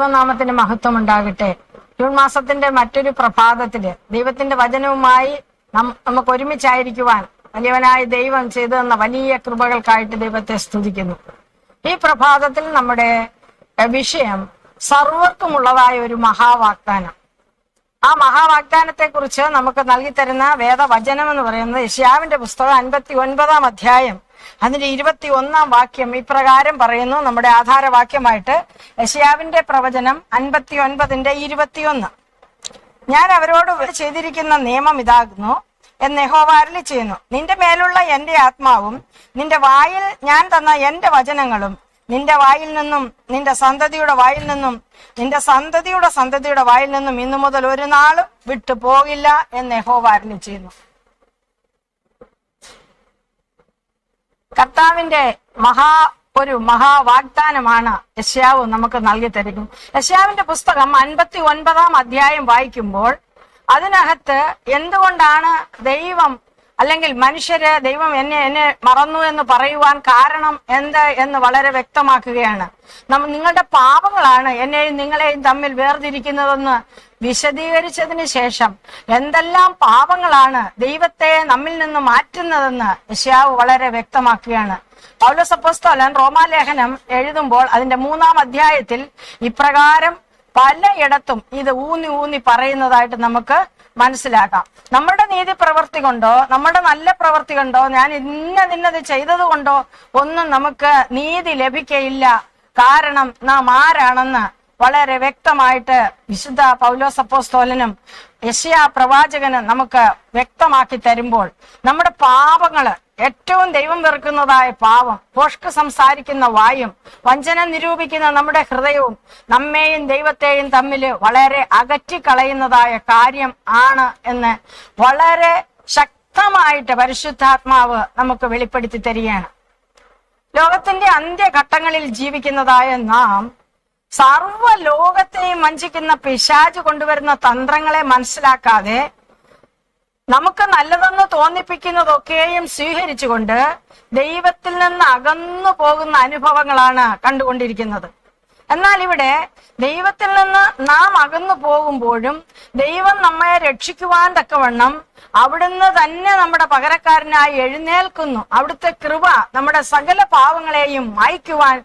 ദൈവനാമത്തിന് മഹത്വം ഉണ്ടാകട്ടെ. ജൂൺ മാസത്തിന്റെ മറ്റൊരു പ്രഭാതത്തില് ദൈവത്തിന്റെ വചനവുമായി നമുക്ക് ഒരുമിച്ചായിരിക്കുവാൻ വലിയവനായ ദൈവം ചെയ്തു തന്ന വലിയ കൃപകൾക്കായിട്ട് ദൈവത്തെ സ്തുതിക്കുന്നു. ഈ പ്രഭാതത്തിൽ നമ്മുടെ വിഷയം സർവർക്കുമുള്ളതായ ഒരു മഹാവാഗ്ദാനം. ആ മഹാവാഗ്ദാനത്തെ കുറിച്ച് നമുക്ക് നൽകിത്തരുന്ന വേദവചനം എന്ന് പറയുന്നത് യെശയ്യാവിന്റെ പുസ്തകം 59 അധ്യായം അതിന്റെ 21 വാക്യം ഇപ്രകാരം പറയുന്നു. നമ്മുടെ ആധാരവാക്യമായിട്ട് യെശയ്യാവിന്റെ പ്രവചനം 59:21. ഞാൻ അവരോട് ചെയ്തിരിക്കുന്ന നിയമം ഇതാകുന്നു എന്ന് യഹോവ അരുളിച്ചെയ്യുന്നു. നിന്റെ മേലുള്ള എന്റെ ആത്മാവും നിന്റെ വായിൽ ഞാൻ തന്ന എന്റെ വചനങ്ങളും നിന്റെ വായിൽ നിന്നും നിന്റെ സന്തതിയുടെ വായിൽ നിന്നും നിന്റെ സന്തതിയുടെ സന്തതിയുടെ വായിൽ നിന്നും ഇന്നു മുതൽ ഒരു നാളും വിട്ടു പോകില്ല എന്ന് യഹോവ അരുളിച്ചെയ്യുന്നു. കർത്താവിന്റെ ഒരു മഹാവാഗ്ദാനമാണ് യെശയ്യാവ് നമുക്ക് നൽകി തരുന്നു. യെശയ്യാവിന്റെ പുസ്തകം 59 അധ്യായം വായിക്കുമ്പോൾ അതിനകത്ത് എന്തുകൊണ്ടാണ് ദൈവം അല്ലെങ്കിൽ മനുഷ്യര് ദൈവം എന്നെ മറന്നു എന്ന് പറയുവാൻ കാരണം എന്ത് എന്ന് വളരെ വ്യക്തമാക്കുകയാണ്. നിങ്ങളുടെ പാപങ്ങളാണ് എന്നെയും നിങ്ങളെയും തമ്മിൽ വേർതിരിക്കുന്നതെന്ന് വിശദീകരിച്ചതിന് ശേഷം എന്തെല്ലാം പാപങ്ങളാണ് ദൈവത്തെ നമ്മിൽ നിന്ന് മാറ്റുന്നതെന്ന് യെശയ്യാവ് വളരെ വ്യക്തമാക്കുകയാണ്. പൗലോസ് അപ്പോസ്തലൻ റോമാലേഖനം എഴുതുമ്പോൾ അതിന്റെ 3 അധ്യായത്തിൽ ഇപ്രകാരം പലയിടത്തും ഇത് ഊന്നി പറയുന്നതായിട്ട് നമുക്ക് മനസ്സിലാക്കാം. നമ്മുടെ നീതി പ്രവൃത്തി കൊണ്ടോ നമ്മുടെ നല്ല പ്രവൃത്തി കൊണ്ടോ ഞാൻ ഇന്നത് ചെയ്തത് കൊണ്ടോ ഒന്നും നമുക്ക് നീതി ലഭിക്കയില്ല. കാരണം നാം ആരാണെന്ന് വളരെ വ്യക്തമായിട്ട് വിശുദ്ധ പൗലോസ് അപ്പോസ്തലനും യെശയ്യാ പ്രവാചകനും നമുക്ക് വ്യക്തമാക്കി തരുമ്പോൾ നമ്മുടെ പാപങ്ങള് ഏറ്റവും ദൈവം വെറുക്കുന്നതായ പാപം, ഭോഷ്ക് സംസാരിക്കുന്ന വായും വഞ്ചന നിരൂപിക്കുന്ന നമ്മുടെ ഹൃദയവും നമ്മെയും ദൈവത്തെയും തമ്മിൽ വളരെ അകറ്റിക്കളയുന്നതായ കാര്യം ആണ് എന്ന് വളരെ ശക്തമായിട്ട് പരിശുദ്ധാത്മാവ് നമുക്ക് വെളിപ്പെടുത്തി തരികയാണ്. ലോകത്തിന്റെ അന്ത്യഘട്ടങ്ങളിൽ ജീവിക്കുന്നതായ നാം സർവ്വ ലോകത്തെയും വഞ്ചിക്കുന്ന പിശാച് കൊണ്ടുവരുന്ന തന്ത്രങ്ങളെ മനസ്സിലാക്കാതെ നമുക്ക് നല്ലതെന്ന് തോന്നിപ്പിക്കുന്നതൊക്കെയും സ്വീകരിച്ചുകൊണ്ട് ദൈവത്തിൽ നിന്ന് അകന്നു പോകുന്ന അനുഭവങ്ങളാണ് കണ്ടുകൊണ്ടിരിക്കുന്നത്. എന്നാൽ ഇവിടെ ദൈവത്തിൽ നിന്ന് നാം അകന്നു പോകുമ്പോഴും ദൈവം നമ്മെ രക്ഷിക്കുവാൻ തക്കവണ്ണം അവിടുന്ന് തന്നെ നമ്മുടെ പകരക്കാരനായി എഴുന്നേൽക്കുന്നു. അവിടുത്തെ കൃപ നമ്മുടെ സകല പാവങ്ങളെയും മായ്ക്കുവാൻ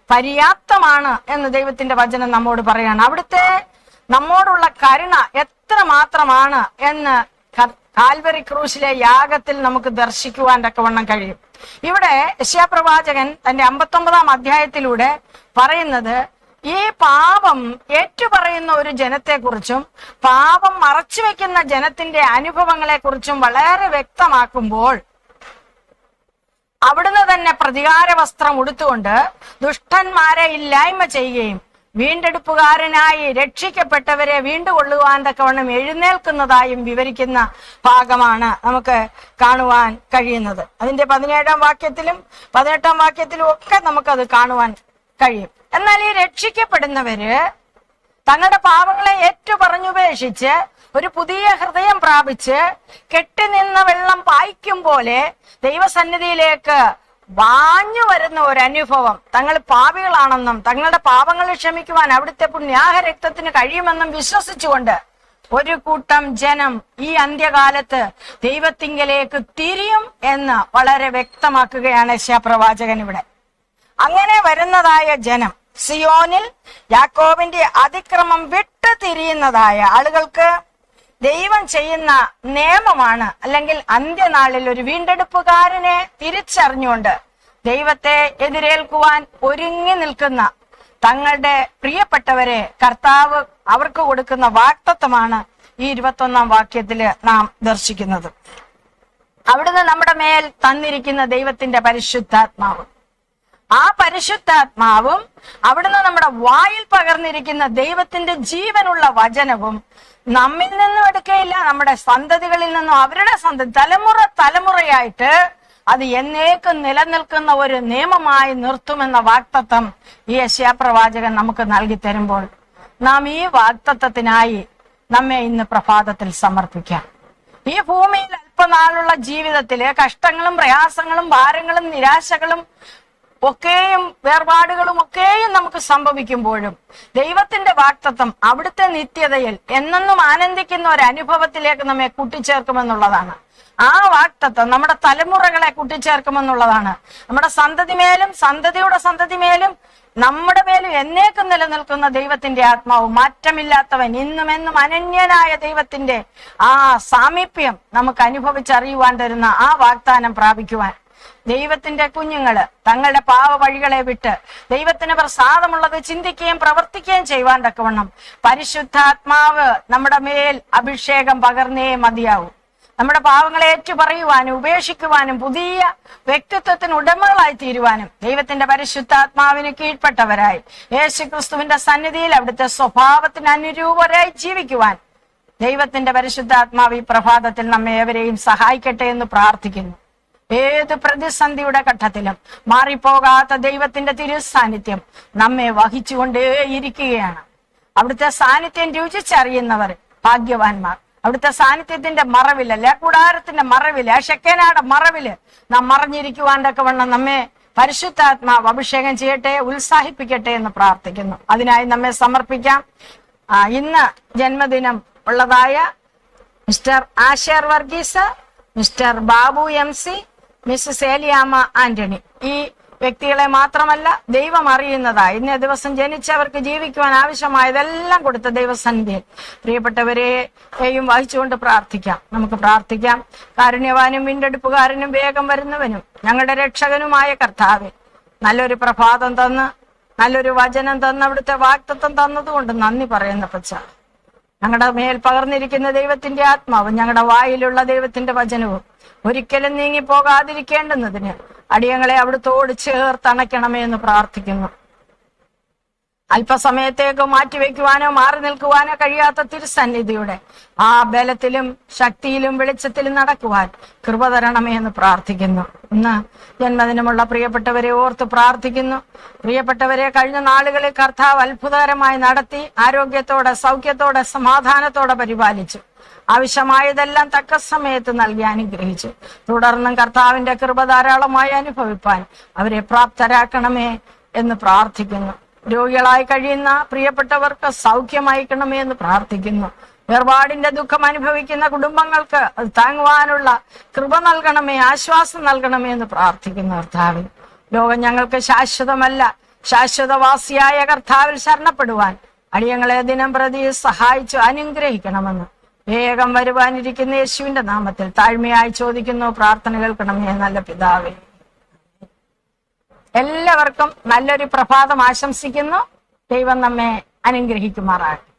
പര്യാപ്തമാണ് എന്ന് ദൈവത്തിന്റെ വചനം നമ്മോട് പറയാണ്. അവിടുത്തെ നമ്മോടുള്ള കരുണ എത്ര മാത്രമാണ് എന്ന് കാൽവരി ക്രൂശിലെ യാഗത്തിൽ നമുക്ക് ദർശിക്കുവാൻ തക്കവണ്ണം കഴിയും. ഇവിടെ യെശയ്യാ പ്രവാചകൻ തന്റെ 59 അധ്യായത്തിലൂടെ പറയുന്നത് ഈ പാപം ഏറ്റുപറയുന്ന ഒരു ജനത്തെക്കുറിച്ചും പാപം മറച്ചുവെക്കുന്ന ജനത്തിന്റെ അനുഭവങ്ങളെ കുറിച്ചും വളരെ വ്യക്തമാക്കുമ്പോൾ അവിടുന്ന് തന്നെ പ്രതികാര വസ്ത്രം ഉടുത്തുകൊണ്ട് ദുഷ്ടന്മാരെ ഇല്ലായ്മ ചെയ്യുകയും വീണ്ടെടുപ്പുകാരനായി രക്ഷിക്കപ്പെട്ടവരെ വീണ്ടുകൊള്ളുവാൻ തക്കവണ്ണം എഴുന്നേൽക്കുന്നതായും വിവരിക്കുന്ന ഭാഗമാണ് നമുക്ക് കാണുവാൻ കഴിയുന്നത്. അതിന്റെ 17 വാക്യത്തിലും 18 വാക്യത്തിലും ഒക്കെ നമുക്കത് കാണുവാൻ കഴിയും. എന്നാൽ ഈ രക്ഷിക്കപ്പെടുന്നവര് തങ്ങളുടെ പാപങ്ങളെ ഏറ്റുപറഞ്ഞുപേക്ഷിച്ച് ഒരു പുതിയ ഹൃദയം പ്രാപിച്ച് കെട്ടിനിന്ന വെള്ളം പായിക്കും പോലെ ദൈവസന്നിധിയിലേക്ക് വാഞ്ഞു വരുന്ന ഒരു അനുഭവം, തങ്ങൾ പാപികളാണെന്നും തങ്ങളുടെ പാപങ്ങൾ ക്ഷമിക്കുവാൻ അവിടുത്തെ പുണ്യാഹ രക്തത്തിന് കഴിയുമെന്നും വിശ്വസിച്ചുകൊണ്ട് ഒരു കൂട്ടം ജനം ഈ അന്ത്യകാലത്ത് ദൈവത്തിങ്കലേക്ക് തിരിയും എന്ന് വളരെ വ്യക്തമാക്കുകയാണ് യെശയ്യാ പ്രവാചകൻ ഇവിടെ. അങ്ങനെ വരുന്നതായ ജനം സിയോനിൽ യാക്കോബിന്റെ അതിക്രമം വിട്ടു തിരിയുന്നതായ ആളുകൾക്ക് ദൈവം ചെയ്യുന്ന നിയമമാണ്, അല്ലെങ്കിൽ അന്ത്യനാളിൽ ഒരു വീണ്ടെടുപ്പുകാരനെ തിരിച്ചറിഞ്ഞുകൊണ്ട് ദൈവത്തെ എതിരേൽക്കുവാൻ ഒരുങ്ങി നിൽക്കുന്ന തങ്ങളുടെ പ്രിയപ്പെട്ടവരെ കർത്താവ് അവർക്ക് കൊടുക്കുന്ന വാഗ്ദത്തമാണ് ഈ 21 വാക്യത്തില് നാം ദർശിക്കുന്നത്. അവിടുന്ന് നമ്മുടെ മേൽ തന്നിരിക്കുന്ന ദൈവത്തിന്റെ പരിശുദ്ധാത്മാവ്, ആ പരിശുദ്ധാത്മാവും അവിടുന്ന് നമ്മുടെ വായിൽ പകർന്നിരിക്കുന്ന ദൈവത്തിന്റെ ജീവനുള്ള വചനവും നമ്മിൽ നിന്നും എടുക്കയില്ല, നമ്മുടെ സന്തതികളിൽ നിന്നും അവരുടെ സന്തതി തലമുറയായിട്ട് അത് എന്നേക്കും നിലനിൽക്കുന്ന ഒരു നിയമമായി നിർത്തുമെന്ന വാഗ്ദത്തം ഈ യെശയ്യാ പ്രവാചകൻ നമുക്ക് നൽകി തരുമ്പോൾ നാം ഈ വാഗ്ദത്തത്തിനായി നമ്മെ ഇന്ന് പ്രഭാതത്തിൽ സമർപ്പിക്കാം. ഈ ഭൂമിയിൽ അല്പനാളുള്ള ജീവിതത്തില് കഷ്ടങ്ങളും പ്രയാസങ്ങളും ഭാരങ്ങളും നിരാശകളും ഒക്കെയും വേർപാടുകളും ഒക്കെയും നമുക്ക് സംഭവിക്കുമ്പോഴും ദൈവത്തിന്റെ വാഗ്ദത്തം അവിടുത്തെ നിത്യതയിൽ എന്നെന്നും ആനന്ദിക്കുന്ന ഒരു അനുഭവത്തിലേക്ക് നമ്മെ കൂട്ടിച്ചേർക്കുമെന്നുള്ളതാണ്. ആ വാഗ്ദത്തം നമ്മുടെ തലമുറകളെ കൂട്ടിച്ചേർക്കുമെന്നുള്ളതാണ്. നമ്മുടെ സന്തതി മേലും സന്തതിയുടെ സന്തതി മേലും നമ്മുടെ മേലും എന്നേക്കും നിലനിൽക്കുന്ന ദൈവത്തിന്റെ ആത്മാവ്, മാറ്റമില്ലാത്തവൻ, ഇന്നും എന്നും അനന്യനായ ദൈവത്തിന്റെ ആ സാമീപ്യം നമുക്ക് അനുഭവിച്ചറിയുവാൻ തരുന്ന ആ വാഗ്ദാനം പ്രാപിക്കുവാൻ ദൈവത്തിന്റെ കുഞ്ഞുങ്ങള് തങ്ങളുടെ പാവ വഴികളെ വിട്ട് ദൈവത്തിന് പ്രസാദമുള്ളത് ചിന്തിക്കുകയും പ്രവർത്തിക്കുകയും ചെയ്യുവാൻ തക്കവണ്ണം പരിശുദ്ധാത്മാവ് നമ്മുടെ മേൽ അഭിഷേകം പകർന്നേ മതിയാവും. നമ്മുടെ പാവങ്ങളെ ഏറ്റുപറയുവാനും ഉപേക്ഷിക്കുവാനും പുതിയ വ്യക്തിത്വത്തിന് ഉടമകളായി തീരുവാനും ദൈവത്തിന്റെ പരിശുദ്ധാത്മാവിന് കീഴ്പ്പെട്ടവരായി യേശുക്രിസ്തുവിന്റെ സന്നിധിയിൽ അവിടുത്തെ സ്വഭാവത്തിന് അനുരൂപരായി ജീവിക്കുവാൻ ദൈവത്തിന്റെ പരിശുദ്ധാത്മാവ് ഈ പ്രഭാതത്തിൽ നമ്മെ ഏവരെയും സഹായിക്കട്ടെ എന്ന് പ്രാർത്ഥിക്കുന്നു. ഏത് പ്രതിസന്ധിയുടെ ഘട്ടത്തിലും മാറിപ്പോകാത്ത ദൈവത്തിന്റെ തിരുസാന്നിധ്യം നമ്മെ വഹിച്ചുകൊണ്ടേയിരിക്കുകയാണ്. അവിടുത്തെ സാന്നിധ്യം രുചിച്ചറിയുന്നവർ ഭാഗ്യവാന്മാർ. അവിടുത്തെ സാന്നിധ്യത്തിന്റെ മറവില്, കൂടാരത്തിന്റെ മറവില്, ഷെക്കേനയുടെ മറവില് നാം മറഞ്ഞിരിക്കുവാൻ തക്കവണ്ണം നമ്മെ പരിശുദ്ധാത്മാവ് അഭിഷേകം ചെയ്യട്ടെ, ഉത്സാഹിപ്പിക്കട്ടെ എന്ന് പ്രാർത്ഥിക്കുന്നു. അതിനായി നമ്മെ സമർപ്പിക്കാം. ഇന്ന് ജന്മദിനം ഉള്ളതായ Mr Asher Varghese, Mr Babu MC, Mrs Aleyamma Antony, ഈ വ്യക്തികളെ മാത്രമല്ല ദൈവം അറിയുന്നതായി ഇന്നേ ദിവസം ജനിച്ചവർക്ക് ജീവിക്കുവാൻ ആവശ്യമായതെല്ലാം കൊടുത്ത ദൈവസന്നിധിയിൽ പ്രിയപ്പെട്ടവരെയും വഹിച്ചുകൊണ്ട് പ്രാർത്ഥിക്കാം. നമുക്ക് പ്രാർത്ഥിക്കാം. കാരുണ്യവാനും വീണ്ടെടുപ്പുകാരനും വേഗം വരുന്നവനും ഞങ്ങളുടെ രക്ഷകനുമായ കർത്താവേ, നല്ലൊരു പ്രഭാതം തന്ന് നല്ലൊരു വചനം തന്ന് അവിടുത്തെ വാഗ്ദത്തം തന്നതുകൊണ്ട് നന്ദി പറയുന്ന പച്ച. ഞങ്ങളുടെ മേൽ പകർന്നിരിക്കുന്ന ദൈവത്തിന്റെ ആത്മാവും ഞങ്ങളുടെ വായിലുള്ള ദൈവത്തിന്റെ വചനവും ഒരിക്കലും നീങ്ങിപ്പോകാതിരിക്കേണ്ടുന്നതിന് അടിയങ്ങളെ അവിടുത്തോട് ചേർത്തണയ്ക്കണമേ എന്ന് പ്രാർത്ഥിക്കുന്നു. അല്പസമയത്തേക്ക് മാറ്റിവെക്കുവാനോ മാറി നിൽക്കുവാനോ കഴിയാത്ത തിരുസന്നിധിയുടെ ആ ബലത്തിലും ശക്തിയിലും വെളിച്ചത്തിലും നടക്കുവാൻ കൃപ തരണമേ എന്ന് പ്രാർത്ഥിക്കുന്നു. ഇന്ന് ജന്മദിനമുള്ള പ്രിയപ്പെട്ടവരെ ഓർത്ത് പ്രാർത്ഥിക്കുന്നു. പ്രിയപ്പെട്ടവരെ കഴിഞ്ഞ നാളുകളിൽ കർത്താവ് അത്ഭുതകരമായി നടത്തി ആരോഗ്യത്തോടെ, സൗഖ്യത്തോടെ, സമാധാനത്തോടെ പരിപാലിച്ചു. ആവശ്യമായതെല്ലാം തക്ക സമയത്ത് നൽകി അനുഗ്രഹിച്ചു. തുടർന്നും കർത്താവിന്റെ കൃപ ധാരാളമായി അനുഭവിപ്പാൻ അവരെ പ്രാപ്തരാക്കണമേ എന്ന് പ്രാർത്ഥിക്കുന്നു. രോഗികളായി കഴിയുന്ന പ്രിയപ്പെട്ടവർക്ക് സൗഖ്യമയക്കണമേ എന്ന് പ്രാർത്ഥിക്കുന്നു. വേർപാടിന്റെ ദുഃഖം അനുഭവിക്കുന്ന കുടുംബങ്ങൾക്ക് അത് താങ്ങുവാനുള്ള കൃപ നൽകണമേ, ആശ്വാസം നൽകണമേ എന്ന് പ്രാർത്ഥിക്കുന്നു. കർത്താവിൽ ലോകം ഞങ്ങൾക്ക് ശാശ്വതമല്ല, ശാശ്വതവാസിയായ കർത്താവിൽ ശരണപ്പെടുവാൻ അടിയങ്ങളെ ദിനം പ്രതി സഹായിച്ചു അനുഗ്രഹിക്കണമെന്ന് വേഗം വരുവാനിരിക്കുന്ന യേശുവിന്റെ നാമത്തിൽ താഴ്മയായി ചോദിക്കുന്നു. പ്രാർത്ഥന കേൾക്കണമേ നല്ല പിതാവേ. എല്ലാവർക്കും നല്ലൊരു പ്രഭാതം ആശംസിക്കുന്നു. ദൈവം നമ്മെ അനുഗ്രഹിക്കുമാറാകട്ടെ.